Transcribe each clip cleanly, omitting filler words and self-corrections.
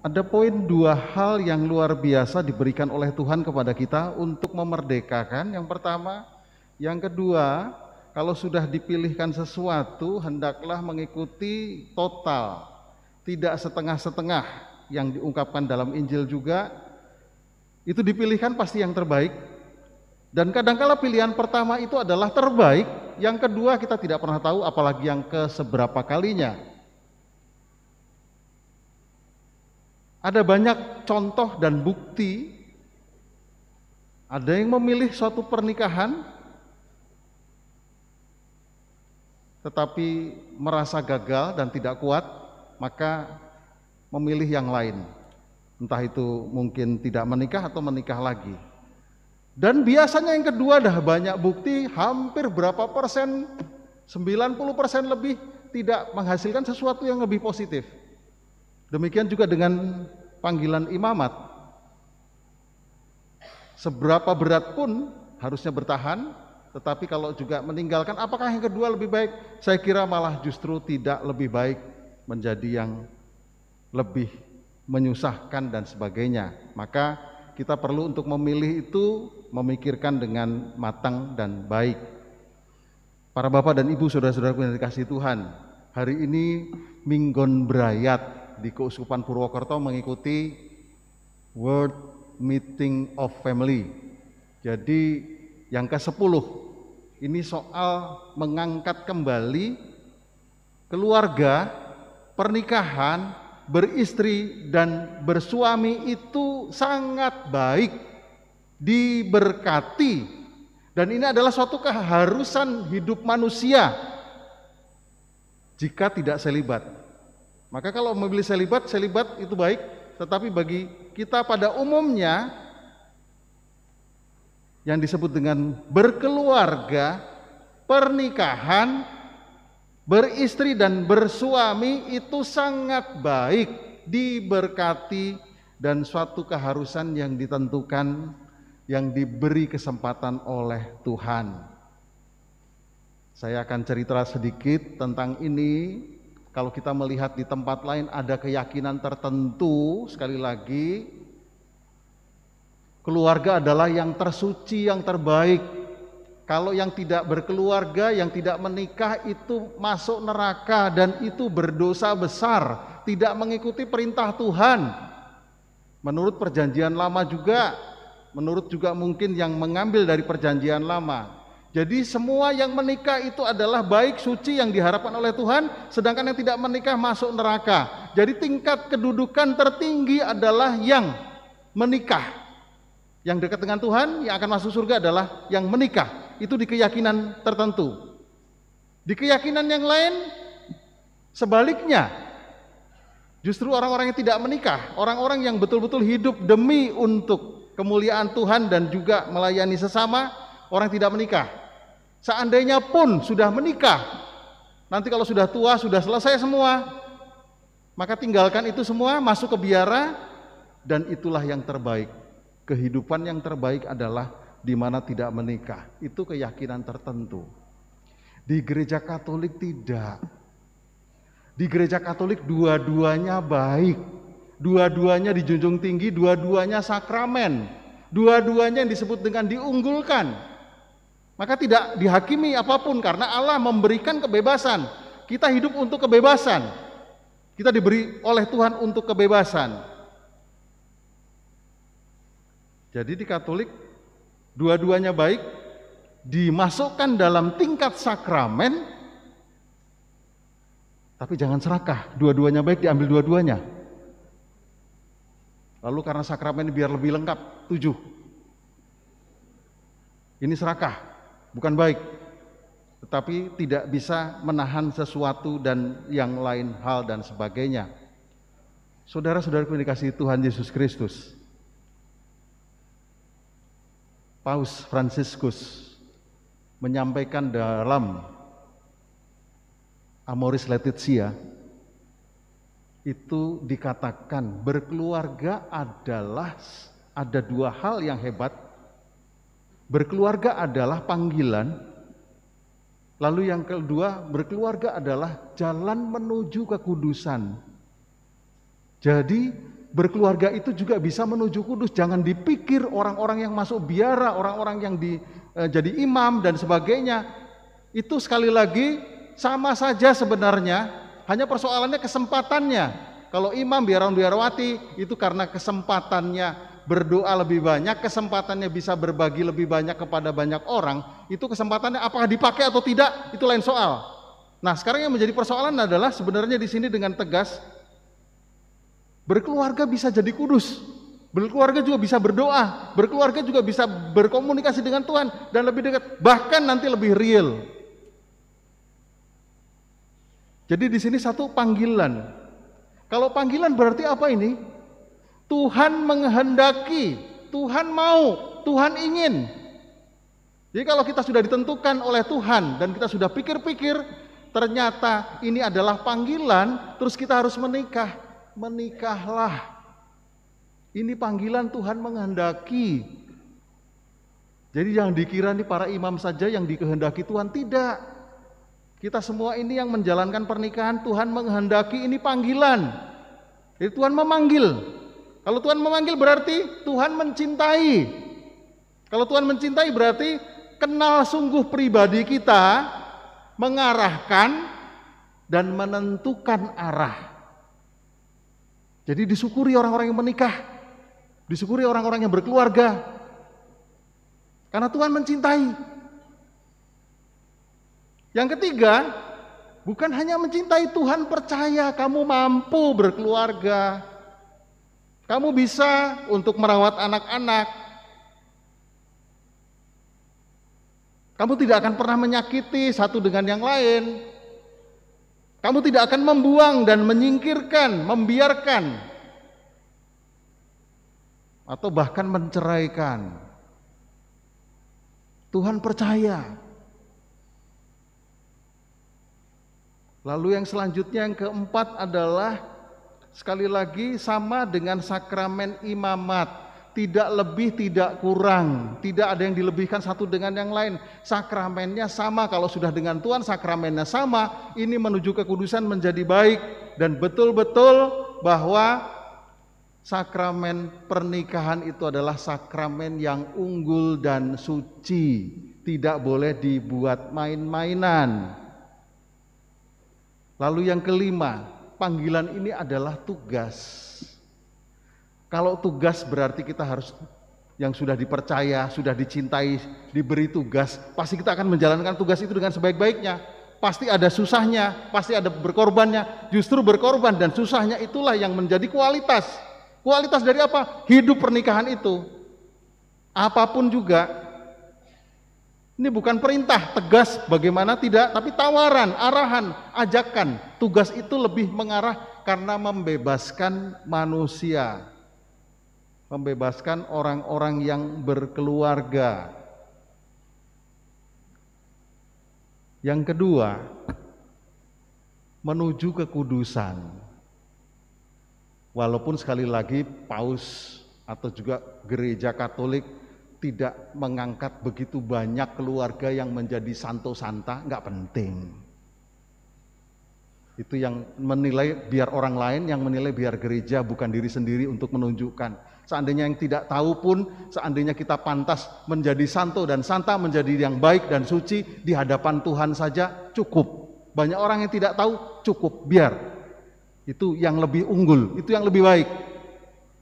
Ada poin dua hal yang luar biasa diberikan oleh Tuhan kepada kita untuk memerdekakan. Yang pertama, yang kedua, kalau sudah dipilihkan sesuatu, hendaklah mengikuti total, tidak setengah-setengah. Yang diungkapkan dalam Injil juga, itu dipilihkan pasti yang terbaik. Dan kadangkala pilihan pertama itu adalah terbaik, yang kedua kita tidak pernah tahu, apalagi yang keseberapa kalinya. Ada banyak contoh dan bukti. Ada yang memilih suatu pernikahan tetapi merasa gagal dan tidak kuat, maka memilih yang lain. Entah itu mungkin tidak menikah atau menikah lagi. Dan biasanya yang kedua dah banyak bukti, hampir berapa persen, 90% lebih tidak menghasilkan sesuatu yang lebih positif. Demikian juga dengan panggilan imamat. Seberapa berat pun harusnya bertahan, tetapi kalau juga meninggalkan, apakah yang kedua lebih baik? Saya kira malah justru tidak lebih baik, menjadi yang lebih menyusahkan dan sebagainya. Maka kita perlu untuk memilih itu memikirkan dengan matang dan baik. Para bapak dan ibu, saudara-saudara yang dikasihi Tuhan, hari ini Minggon Brayat di Keuskupan Purwokerto mengikuti World Meeting of Family. Jadi yang ke-10 ini soal mengangkat kembali keluarga, pernikahan, beristri dan bersuami itu sangat baik, diberkati, dan ini adalah suatu keharusan hidup manusia jika tidak selibat. Maka kalau memilih selibat itu baik, tetapi bagi kita pada umumnya yang disebut dengan berkeluarga, pernikahan, beristri dan bersuami itu sangat baik, diberkati, dan suatu keharusan yang ditentukan, yang diberi kesempatan oleh Tuhan. Saya akan cerita sedikit tentang ini. Kalau kita melihat di tempat lain ada keyakinan tertentu, sekali lagi, keluarga adalah yang tersuci, yang terbaik. Kalau yang tidak berkeluarga, yang tidak menikah itu masuk neraka dan itu berdosa besar, tidak mengikuti perintah Tuhan. Menurut perjanjian lama juga, menurut juga mungkin yang mengambil dari perjanjian lama. Jadi semua yang menikah itu adalah baik, suci, yang diharapkan oleh Tuhan, sedangkan yang tidak menikah masuk neraka. Jadi tingkat kedudukan tertinggi adalah yang menikah. Yang dekat dengan Tuhan, yang akan masuk surga adalah yang menikah. Itu di keyakinan tertentu. Di keyakinan yang lain, sebaliknya. Justru orang-orang yang tidak menikah, orang-orang yang betul-betul hidup demi untuk kemuliaan Tuhan dan juga melayani sesama, orang tidak menikah. Seandainya pun sudah menikah, nanti kalau sudah tua, sudah selesai semua, maka tinggalkan itu semua, masuk ke biara, dan itulah yang terbaik. Kehidupan yang terbaik adalah di mana tidak menikah. Itu keyakinan tertentu. Di gereja Katolik tidak. Di gereja Katolik dua-duanya baik, dua-duanya dijunjung tinggi, dua-duanya sakramen, dua-duanya yang disebut dengan diunggulkan. Maka tidak dihakimi apapun, karena Allah memberikan kebebasan. Kita hidup untuk kebebasan. Kita diberi oleh Tuhan untuk kebebasan. Jadi di Katolik dua-duanya baik, dimasukkan dalam tingkat sakramen, tapi jangan serakah. Dua-duanya baik diambil dua-duanya. Lalu karena sakramen biar lebih lengkap, 7. Ini serakah. Bukan baik, tetapi tidak bisa menahan sesuatu dan yang lain hal dan sebagainya. Saudara-saudaraku yang dikasihi Tuhan Yesus Kristus, Paus Fransiskus menyampaikan dalam Amoris Laetitia, itu dikatakan berkeluarga adalah, ada 2 hal yang hebat. Berkeluarga adalah panggilan, lalu yang kedua, berkeluarga adalah jalan menuju kekudusan. Jadi berkeluarga itu juga bisa menuju kudus. Jangan dipikir orang-orang yang masuk biara, orang-orang yang jadi imam dan sebagainya, itu sekali lagi sama saja sebenarnya, hanya persoalannya kesempatannya. Kalau imam, biarawan, biarawati itu karena kesempatannya berdoa lebih banyak, kesempatannya bisa berbagi lebih banyak kepada banyak orang, itu kesempatannya apakah dipakai atau tidak, itu lain soal. Nah, sekarang yang menjadi persoalan adalah sebenarnya di sini dengan tegas, berkeluarga bisa jadi kudus, berkeluarga juga bisa berdoa, berkeluarga juga bisa berkomunikasi dengan Tuhan dan lebih dekat, bahkan nanti lebih real. Jadi di sini satu panggilan. Kalau panggilan berarti apa ini? Tuhan menghendaki, Tuhan mau, Tuhan ingin. Jadi kalau kita sudah ditentukan oleh Tuhan dan kita sudah pikir-pikir, ternyata ini adalah panggilan, terus kita harus menikah. Menikahlah. Ini panggilan Tuhan menghendaki. Jadi jangan dikira nih para imam saja yang dikehendaki Tuhan, tidak. Kita semua ini yang menjalankan pernikahan, Tuhan menghendaki, ini panggilan. Jadi Tuhan memanggil. Kalau Tuhan memanggil berarti Tuhan mencintai. Kalau Tuhan mencintai berarti kenal sungguh pribadi kita, mengarahkan dan menentukan arah. Jadi disyukuri orang-orang yang menikah, disyukuri orang-orang yang berkeluarga, karena Tuhan mencintai. Yang ketiga, bukan hanya mencintai, Tuhan percaya kamu mampu berkeluarga, kamu bisa untuk merawat anak-anak, kamu tidak akan pernah menyakiti satu dengan yang lain, kamu tidak akan membuang dan menyingkirkan, membiarkan, atau bahkan menceraikan. Tuhan percaya. Lalu yang selanjutnya, yang keempat adalah sekali lagi sama dengan sakramen imamat. Tidak lebih, tidak kurang. Tidak ada yang dilebihkan satu dengan yang lain. Sakramennya sama, kalau sudah dengan Tuhan sakramennya sama. Ini menuju kekudusan menjadi baik. Dan betul-betul bahwa sakramen pernikahan itu adalah sakramen yang unggul dan suci. Tidak boleh dibuat main-mainan. Lalu yang kelima, panggilan ini adalah tugas. Kalau tugas berarti kita harus, yang sudah dipercaya, sudah dicintai, diberi tugas, pasti kita akan menjalankan tugas itu dengan sebaik-baiknya. Pasti ada susahnya, pasti ada berkorbannya. Justru berkorban dan susahnya itulah yang menjadi kualitas. Kualitas dari apa? Hidup pernikahan itu. Apapun juga. Ini bukan perintah tegas bagaimana tidak, tapi tawaran, arahan, ajakan. Tugas itu lebih mengarah karena membebaskan manusia. Membebaskan orang-orang yang berkeluarga. Yang kedua, menuju kekudusan. Walaupun sekali lagi Paus atau juga gereja Katolik tidak mengangkat begitu banyak keluarga yang menjadi santo santa, nggak penting. Itu yang menilai biar orang lain, yang menilai biar gereja, bukan diri sendiri untuk menunjukkan. Seandainya yang tidak tahu pun, seandainya kita pantas menjadi santo dan santa, menjadi yang baik dan suci di hadapan Tuhan saja cukup. Banyak orang yang tidak tahu, cukup, biar. Itu yang lebih unggul, itu yang lebih baik.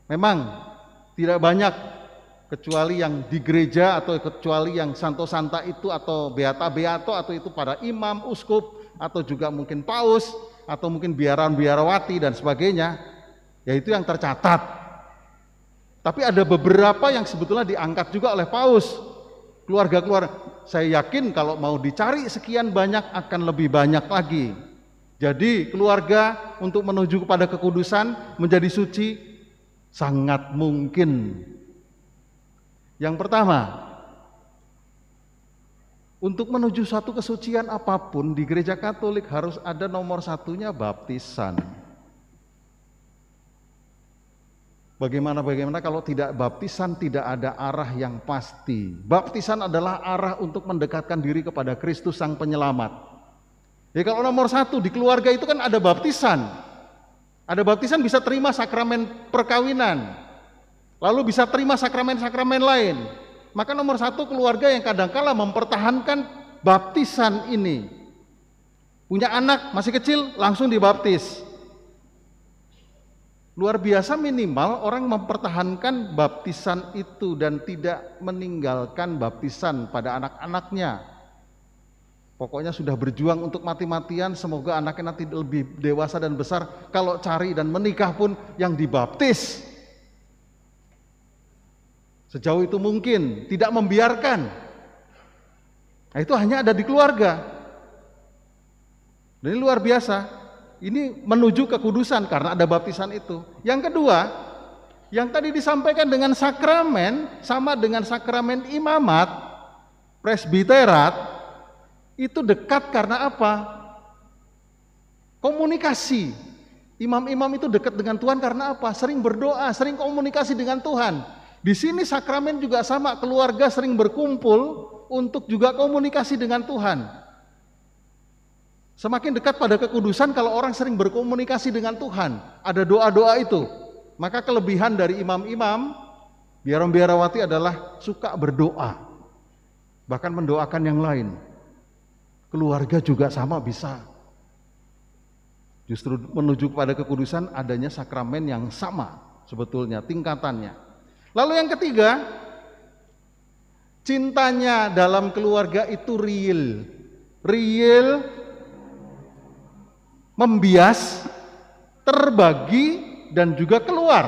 Memang tidak banyak, kecuali yang di gereja atau kecuali yang santo santa itu atau beata beato atau itu para imam, uskup atau juga mungkin paus atau mungkin biarawan biarawati dan sebagainya, yaitu yang tercatat. Tapi ada beberapa yang sebetulnya diangkat juga oleh paus, keluarga-keluarga. Saya yakin kalau mau dicari sekian banyak akan lebih banyak lagi. Jadi keluarga untuk menuju kepada kekudusan, menjadi suci, sangat mungkin. Yang pertama, untuk menuju satu kesucian apapun di gereja Katolik harus ada nomor satunya baptisan. Bagaimana kalau tidak baptisan, tidak ada arah yang pasti. Baptisan adalah arah untuk mendekatkan diri kepada Kristus Sang Penyelamat. Ya kalau nomor satu di keluarga itu kan ada baptisan. Ada baptisan bisa terima sakramen perkawinan, lalu bisa terima sakramen-sakramen lain. Maka nomor satu, keluarga yang kadangkala mempertahankan baptisan ini. Punya anak masih kecil langsung dibaptis. Luar biasa, minimal orang mempertahankan baptisan itu dan tidak meninggalkan baptisan pada anak-anaknya. Pokoknya sudah berjuang untuk mati-matian, semoga anaknya nanti lebih dewasa dan besar, kalau cari dan menikah pun yang dibaptis. Sejauh itu mungkin, tidak membiarkan. Nah, itu hanya ada di keluarga. Dan ini luar biasa. Ini menuju kekudusan karena ada baptisan itu. Yang kedua, yang tadi disampaikan dengan sakramen, sama dengan sakramen imamat, presbiterat, itu dekat karena apa? Komunikasi. Imam-imam itu dekat dengan Tuhan karena apa? Sering berdoa, sering komunikasi dengan Tuhan. Di sini sakramen juga sama, keluarga sering berkumpul untuk juga komunikasi dengan Tuhan. Semakin dekat pada kekudusan kalau orang sering berkomunikasi dengan Tuhan, ada doa-doa itu. Maka kelebihan dari imam-imam, biarawati adalah suka berdoa, bahkan mendoakan yang lain. Keluarga juga sama bisa. Justru menuju kepada kekudusan adanya sakramen yang sama sebetulnya tingkatannya. Lalu yang ketiga, cintanya dalam keluarga itu real. Real, membias, terbagi, dan juga keluar.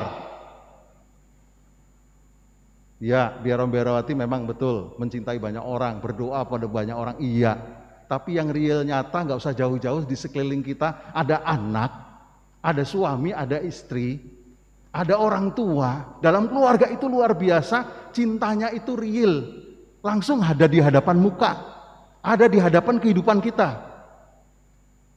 Ya, biarawati memang betul mencintai banyak orang, berdoa pada banyak orang, iya. Tapi yang real nyata nggak usah jauh-jauh, di sekeliling kita ada anak, ada suami, ada istri, ada orang tua. Dalam keluarga itu luar biasa, cintanya itu real, langsung ada di hadapan muka, ada di hadapan kehidupan kita.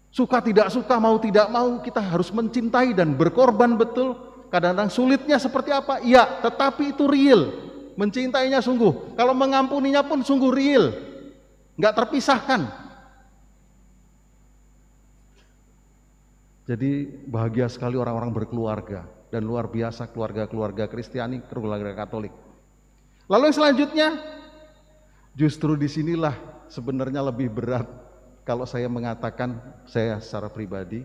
Suka tidak suka, mau tidak mau, kita harus mencintai dan berkorban betul. Kadang-kadang sulitnya seperti apa? Iya, tetapi itu real. Mencintainya sungguh. Kalau mengampuninya pun sungguh real. Nggak terpisahkan. Jadi bahagia sekali orang-orang berkeluarga. Dan luar biasa keluarga-keluarga Kristiani, keluarga Katolik. Lalu yang selanjutnya, justru disinilah sebenarnya lebih berat. Kalau saya mengatakan, saya secara pribadi,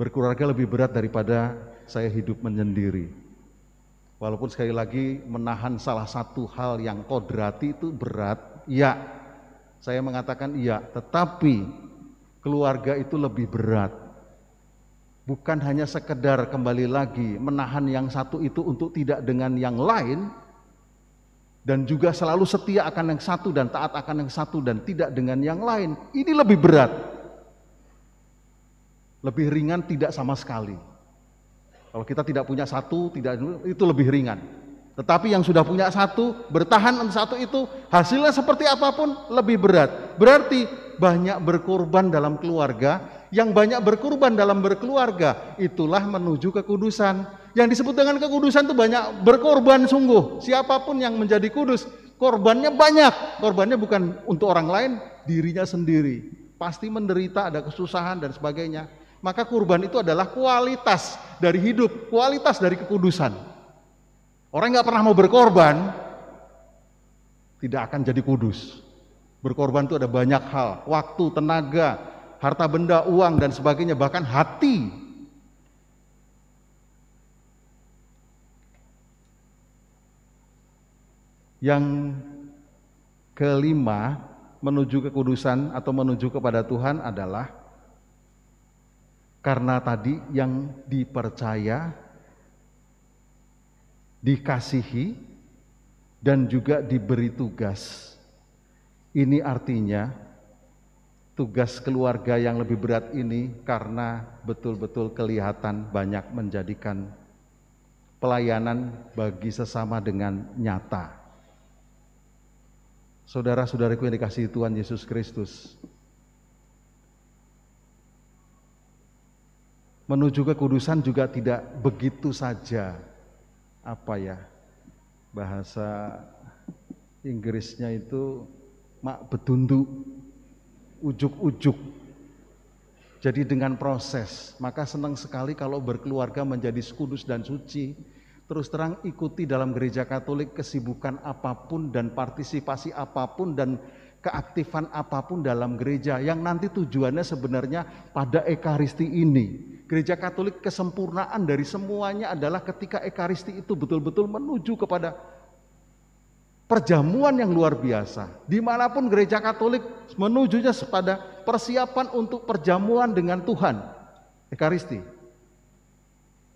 berkeluarga lebih berat daripada saya hidup menyendiri. Walaupun sekali lagi menahan salah satu hal yang kodrati itu berat, ya, saya mengatakan iya, tetapi keluarga itu lebih berat. Bukan hanya sekedar kembali lagi menahan yang satu itu untuk tidak dengan yang lain, dan juga selalu setia akan yang satu dan taat akan yang satu dan tidak dengan yang lain. Ini lebih berat. Lebih ringan tidak sama sekali. Kalau kita tidak punya satu, itu lebih ringan. Tetapi yang sudah punya satu, bertahan untuk satu itu, hasilnya seperti apapun lebih berat. Berarti banyak berkorban dalam keluarga. Yang banyak berkorban dalam berkeluarga, itulah menuju kekudusan. Yang disebut dengan kekudusan itu banyak berkorban sungguh. Siapapun yang menjadi kudus, korbannya banyak. Korbannya bukan untuk orang lain, dirinya sendiri. Pasti menderita, ada kesusahan dan sebagainya. Maka kurban itu adalah kualitas dari hidup, kualitas dari kekudusan. Orang nggak pernah mau berkorban, tidak akan jadi kudus. Berkorban itu ada banyak hal, waktu, tenaga, harta benda, uang, dan sebagainya, bahkan hati. Yang kelima, menuju kekudusan atau menuju kepada Tuhan adalah karena tadi yang dipercaya, dikasihi, dan juga diberi tugas. Ini artinya tugas keluarga yang lebih berat ini karena betul-betul kelihatan banyak menjadikan pelayanan bagi sesama dengan nyata. Saudara-saudariku yang dikasihi Tuhan Yesus Kristus, menuju kekudusan juga tidak begitu saja, bahasa Inggrisnya itu mak betundu, ujuk-ujuk. Jadi dengan proses, maka senang sekali kalau berkeluarga menjadi kudus dan suci. Terus terang ikuti dalam gereja Katolik kesibukan apapun dan partisipasi apapun dan keaktifan apapun dalam gereja yang nanti tujuannya sebenarnya pada Ekaristi ini. Gereja Katolik kesempurnaan dari semuanya adalah ketika Ekaristi itu betul-betul menuju kepada perjamuan yang luar biasa. Dimanapun gereja Katolik menujunya pada persiapan untuk perjamuan dengan Tuhan, Ekaristi.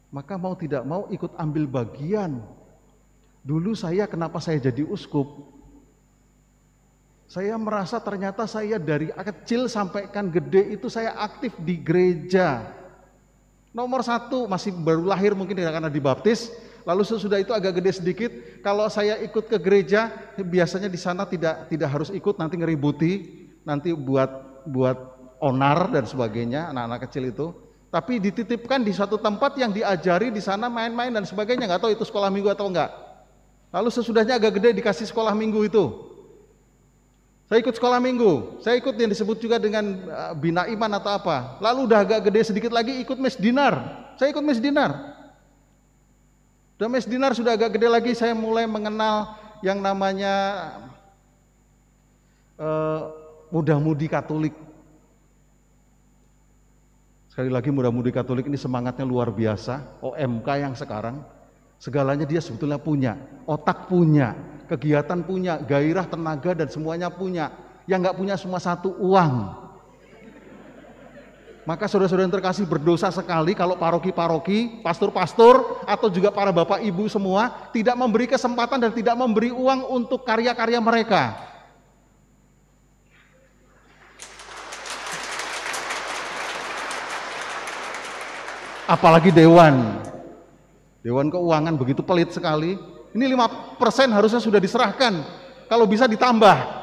Maka mau tidak mau ikut ambil bagian. Dulu kenapa saya jadi uskup? Saya merasa ternyata saya dari kecil sampai kan gede itu saya aktif di gereja. Nomor satu, masih baru lahir mungkin karena dibaptis. Lalu sesudah itu agak gede sedikit. Kalau saya ikut ke gereja, biasanya di sana tidak harus ikut, nanti ngeributi, nanti buat onar dan sebagainya, anak-anak kecil itu. Tapi dititipkan di suatu tempat yang diajari di sana main-main dan sebagainya, nggak tahu itu sekolah minggu atau enggak. Lalu sesudahnya agak gede dikasih sekolah minggu itu. Saya ikut sekolah minggu, saya ikut yang disebut juga dengan bina iman atau apa. Lalu udah agak gede sedikit lagi ikut mes dinar. Saya ikut mes dinar. Udah mes dinar sudah agak gede lagi, saya mulai mengenal yang namanya muda-mudi Katolik. Sekali lagi muda-mudi Katolik ini semangatnya luar biasa. OMK yang sekarang segalanya dia sebetulnya punya, otak punya, kegiatan punya, gairah, tenaga dan semuanya punya. Yang nggak punya cuma satu, uang. Maka saudara-saudara yang terkasih, berdosa sekali kalau paroki-paroki, pastor-pastor atau juga para bapak ibu semua tidak memberi kesempatan dan tidak memberi uang untuk karya-karya mereka. Apalagi Dewan Keuangan begitu pelit sekali. Ini 5% harusnya sudah diserahkan, kalau bisa ditambah.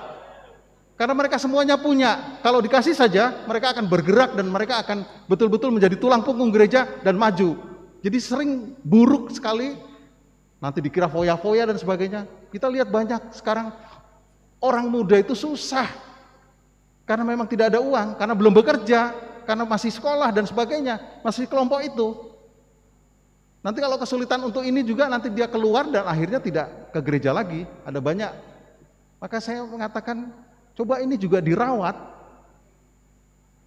Karena mereka semuanya punya, kalau dikasih saja mereka akan bergerak dan mereka akan betul-betul menjadi tulang punggung gereja dan maju. Jadi sering buruk sekali, nanti dikira foya-foya dan sebagainya. Kita lihat banyak sekarang orang muda itu susah, karena memang tidak ada uang, karena belum bekerja, karena masih sekolah dan sebagainya, masih kelompok itu. Nanti kalau kesulitan untuk ini juga nanti dia keluar dan akhirnya tidak ke gereja lagi, ada banyak. Maka saya mengatakan, coba ini juga dirawat.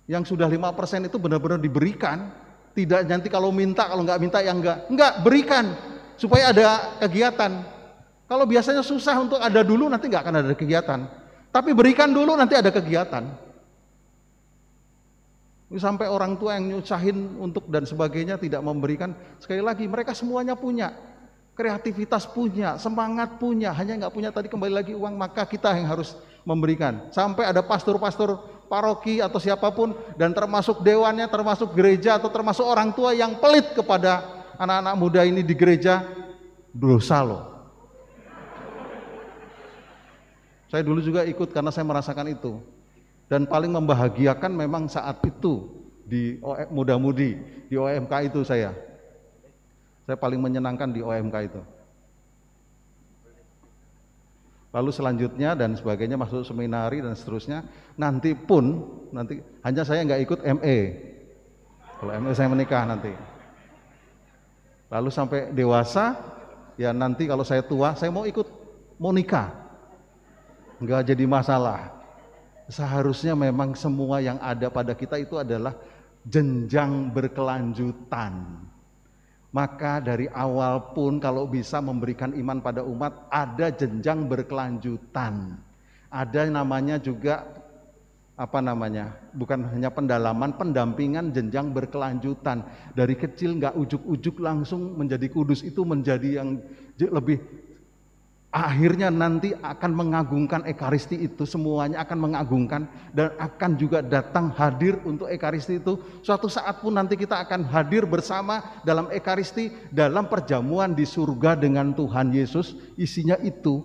Yang sudah 5% itu benar-benar diberikan, tidak nanti kalau minta, kalau nggak minta ya enggak, berikan supaya ada kegiatan. Kalau biasanya susah untuk ada dulu, nanti nggak akan ada kegiatan. Tapi berikan dulu, nanti ada kegiatan. Sampai orang tua yang nyusahin untuk dan sebagainya tidak memberikan. Sekali lagi mereka semuanya punya, kreativitas punya, semangat punya, hanya nggak punya tadi kembali lagi uang. Maka kita yang harus memberikan. Sampai ada pastor-pastor paroki atau siapapun dan termasuk dewannya, termasuk gereja atau termasuk orang tua yang pelit kepada anak-anak muda ini di gereja, dosa loh. Saya dulu juga ikut karena saya merasakan itu. Dan paling membahagiakan memang saat itu di muda-mudi, di OMK itu saya paling menyenangkan di OMK itu. Lalu selanjutnya dan sebagainya masuk seminari dan seterusnya. Nanti hanya saya nggak ikut ME. Kalau ME saya menikah nanti. Lalu sampai dewasa, ya nanti kalau saya tua, saya mau nikah. Nggak jadi masalah. Seharusnya memang semua yang ada pada kita itu adalah jenjang berkelanjutan. Maka dari awal pun kalau bisa memberikan iman pada umat, ada jenjang berkelanjutan. Ada namanya juga bukan hanya pendalaman, pendampingan jenjang berkelanjutan. Dari kecil nggak ujuk-ujuk langsung menjadi kudus, itu menjadi yang lebih. Akhirnya nanti akan mengagungkan Ekaristi itu, semuanya akan mengagungkan dan akan juga datang hadir untuk Ekaristi itu. Suatu saat pun nanti kita akan hadir bersama dalam Ekaristi, dalam perjamuan di surga dengan Tuhan Yesus, isinya itu.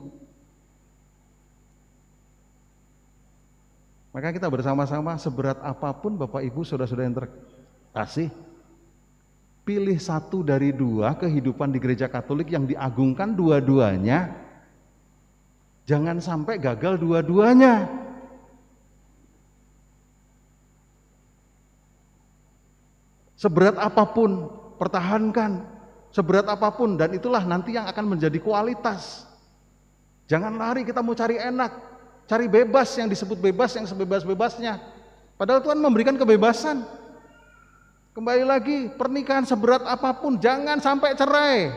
Maka kita bersama-sama, seberat apapun Bapak Ibu, saudara-saudara yang terkasih, pilih satu dari dua kehidupan di gereja Katolik yang diagungkan dua-duanya. Jangan sampai gagal dua-duanya. Seberat apapun, pertahankan. Seberat apapun, dan itulah nanti yang akan menjadi kualitas. Jangan lari kita mau cari enak, cari bebas, yang disebut bebas, yang sebebas-bebasnya. Padahal Tuhan memberikan kebebasan. Kembali lagi, pernikahan seberat apapun, jangan sampai cerai.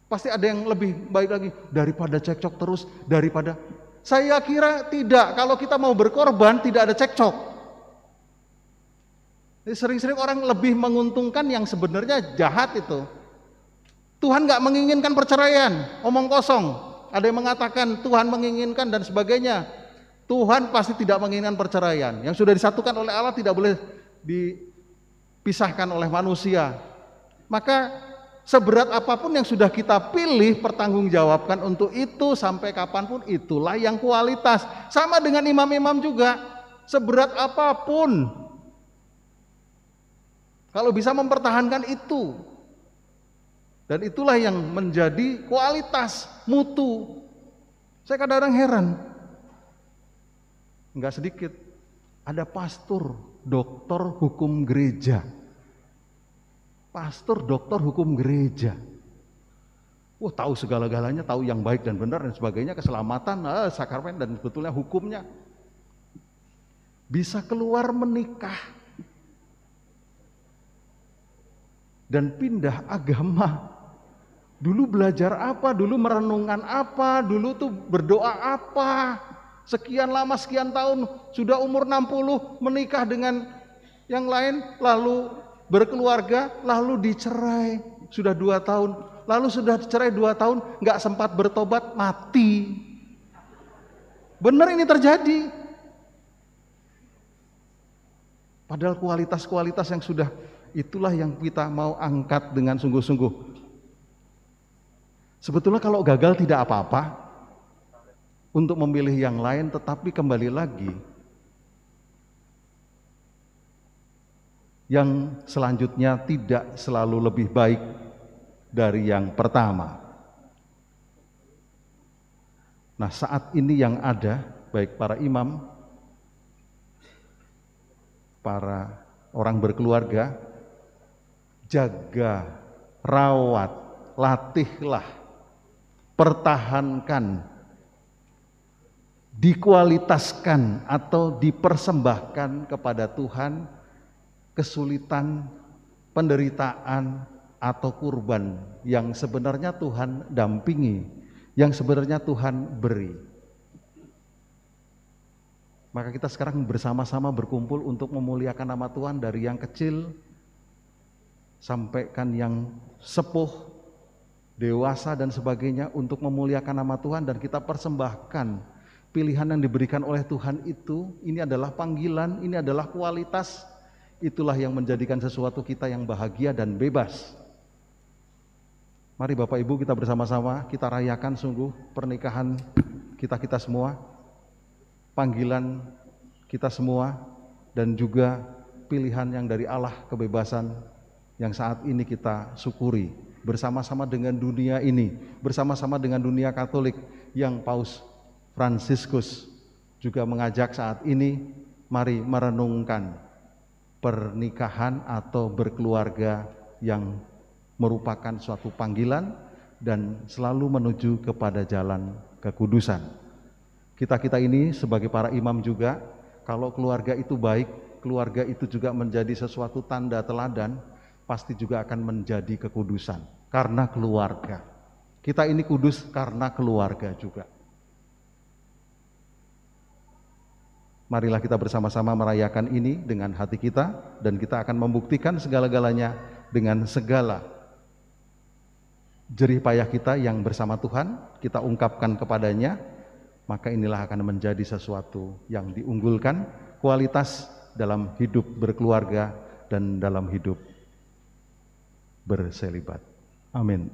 Pasti ada yang lebih baik lagi, daripada cekcok terus, daripada... Saya kira tidak, kalau kita mau berkorban, tidak ada cekcok. Sering-sering orang lebih menguntungkan yang sebenarnya jahat itu. Tuhan nggak menginginkan perceraian, omong kosong. Ada yang mengatakan Tuhan menginginkan dan sebagainya. Tuhan pasti tidak menginginkan perceraian. Yang sudah disatukan oleh Allah tidak boleh dipisahkan oleh manusia. Maka seberat apapun yang sudah kita pilih, pertanggungjawabkan untuk itu sampai kapanpun, itulah yang kualitas. Sama dengan imam-imam juga, seberat apapun, kalau bisa mempertahankan itu, dan itulah yang menjadi kualitas, mutu. Saya kadang-kadang heran, nggak sedikit, ada pastor, doktor hukum gereja. Pastor, doktor hukum gereja. Wah, tahu segala-galanya, tahu yang baik dan benar dan sebagainya, keselamatan, sakramen dan sebetulnya hukumnya. Bisa keluar menikah dan pindah agama. Dulu belajar apa, dulu merenungkan apa, dulu tuh berdoa apa. Sekian lama, sekian tahun, sudah umur 60 menikah dengan yang lain, lalu berkeluarga, lalu dicerai. Sudah 2 tahun, lalu sudah dicerai 2 tahun, nggak sempat bertobat, mati. Benar ini terjadi. Padahal kualitas-kualitas yang sudah, itulah yang kita mau angkat dengan sungguh-sungguh. Sebetulnya kalau gagal tidak apa-apa untuk memilih yang lain, tetapi kembali lagi, yang selanjutnya tidak selalu lebih baik dari yang pertama. Nah, saat ini yang ada, baik para imam, para orang berkeluarga, jaga, rawat, latihlah, pertahankan, dikualitaskan atau dipersembahkan kepada Tuhan kesulitan, penderitaan, atau kurban yang sebenarnya Tuhan dampingi, yang sebenarnya Tuhan beri. Maka kita sekarang bersama-sama berkumpul untuk memuliakan nama Tuhan, dari yang kecil sampaikan yang sepuh, dewasa dan sebagainya, untuk memuliakan nama Tuhan. Dan kita persembahkan pilihan yang diberikan oleh Tuhan itu. Ini adalah panggilan, ini adalah kualitas. Itulah yang menjadikan sesuatu kita yang bahagia dan bebas. Mari Bapak Ibu kita bersama-sama kita rayakan sungguh pernikahan kita semua, panggilan kita semua, dan juga pilihan yang dari Allah, kebebasan yang saat ini kita syukuri bersama-sama dengan dunia ini, bersama-sama dengan dunia Katolik yang Paus Fransiskus juga mengajak saat ini, mari merenungkan pernikahan atau berkeluarga yang merupakan suatu panggilan dan selalu menuju kepada jalan kekudusan. Kita ini sebagai para imam juga, kalau keluarga itu baik, keluarga itu juga menjadi sesuatu tanda teladan, pasti juga akan menjadi kekudusan karena keluarga. Kita ini kudus karena keluarga juga. Marilah kita bersama-sama merayakan ini dengan hati kita, dan kita akan membuktikan segala-galanya dengan segala jerih payah kita yang bersama Tuhan kita ungkapkan kepadanya. Maka inilah akan menjadi sesuatu yang diunggulkan, kualitas dalam hidup berkeluarga dan dalam hidup berselibat. Amin.